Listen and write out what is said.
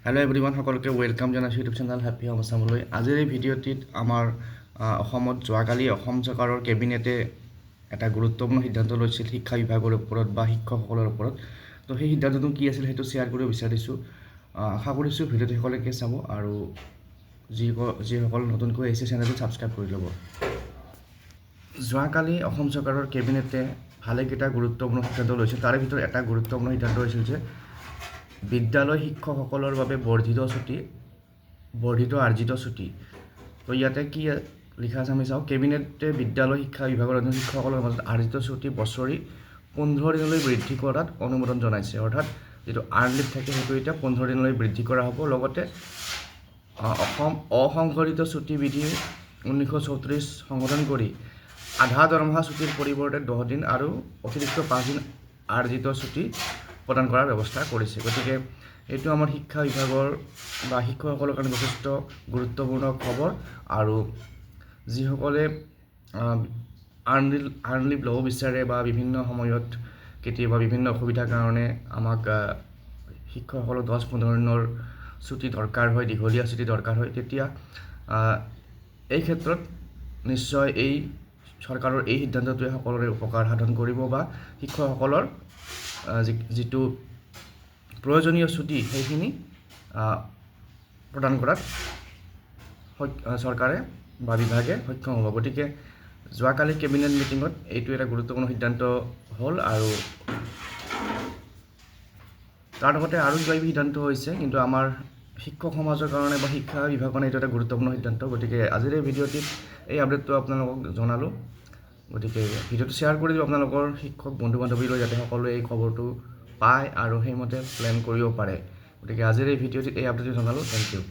Hello' everyone, সকলোকে welcome জনাইছোঁ YouTube channel happy home আছামলৈ। আজিৰ এই ভিডিঅ'টিত আমাৰ অসমত যোৱাকালি অসম চৰকাৰৰ কেবিনেটে এটা গুৰুত্বপূৰ্ণ সিদ্ধান্ত লৈছিল শিক্ষা বিভাগৰ ওপৰত বা শিক্ষকসকলৰ ওপৰত। তো সেই সিদ্ধান্তটো কি আছিল সেইটো শ্বেয়াৰ কৰিব বিচাৰিছোঁ। আশা কৰিছোঁ ভিডিঅ'টো সকলোকে চাব আৰু যিসকল নতুনকৈ আহিছে চেনেলটো ছাবস্ক্ৰাইব কৰি ল'ব। যোৱাকালি অসম চৰকাৰৰ কেবিনেটে ভালেকেইটা গুৰুত্বপূৰ্ণ সিদ্ধান্ত লৈছিল। তাৰে ভিতৰত এটা গুৰুত্বপূৰ্ণ সিদ্ধান্ত হৈছিল যে বিদ্যালয় শিক্ষকসকলৰ বাবে বৰ্ধিত আৰ্জিত ছুটি। তো ইয়াতে কি লিখা আছে আমি চাওঁ। কেবিনেটে বিদ্যালয় শিক্ষা বিভাগৰ অধীনৰ শিক্ষকসকলৰ মাজত আৰ্জিত ছুটি বছৰি 15 দিনলৈ বৃদ্ধি কৰাত অনুমোদন জনাইছে। অৰ্থাৎ যিটো আৰ্লিভ থাকে সেইটো এতিয়া 15 দিনলৈ বৃদ্ধি কৰা হ'ব। লগতে অসম অসংশোধিত ছুটি বিধি 1934 সংশোধন কৰি আধা দৰমহা ছুটিৰ পৰিৱৰ্তে 10 দিন আৰু অতিৰিক্ত 5 দিন আৰ্জিত ছুটি প্ৰদান কৰাৰ ব্যৱস্থা কৰিছে। গতিকে এইটো আমাৰ শিক্ষা বিভাগৰ বা শিক্ষকসকলৰ কাৰণে যথেষ্ট গুৰুত্বপূৰ্ণ খবৰ। আৰু যিসকলে আৰ্ণলিভ ল'ব বিচাৰে বা বিভিন্ন সময়ত কেতিয়াবা বিভিন্ন অসুবিধাৰ কাৰণে আমাক শিক্ষকসকলক 10-15 দিনৰ ছুটি দৰকাৰ হয়, দীঘলীয়া ছুটি দৰকাৰ হয়, তেতিয়া এই ক্ষেত্ৰত নিশ্চয় এই চৰকাৰৰ এই সিদ্ধান্তটোৱে সকলোৰে উপকাৰ সাধন কৰিব বা শিক্ষকসকলৰ যিটো প্ৰয়োজনীয় ছুটি সেইখিনি প্ৰদান কৰাত চৰকাৰে বা বিভাগে সক্ষম হ'ব। গতিকে যোৱাকালি কেবিনেট মিটিঙত এইটো এটা গুৰুত্বপূৰ্ণ সিদ্ধান্ত হ'ল। আৰু তাৰ লগতে আৰু কিবা সিদ্ধান্ত হৈছে, কিন্তু আমাৰ শিক্ষক সমাজৰ কাৰণে বা শিক্ষা বিভাগৰ কাৰণে এইটো এটা গুৰুত্বপূৰ্ণ সিদ্ধান্ত। গতিকে আজিৰ এই ভিডিঅ'টিত এই আপডেটটো আপোনালোকক জনালোঁ। গতিকে ভিডিঅ'টো শ্বেয়াৰ কৰি দিব আপোনালোকৰ শিক্ষক বন্ধু বান্ধৱীলৈ, যাতে সকলোৱে এই খবৰটো পায় আৰু সেইমতে প্লেন কৰিব পাৰে। গতিকে আজিৰ এই ভিডিঅ'টিত এই আপডেটটো জনালোঁ। Thank U.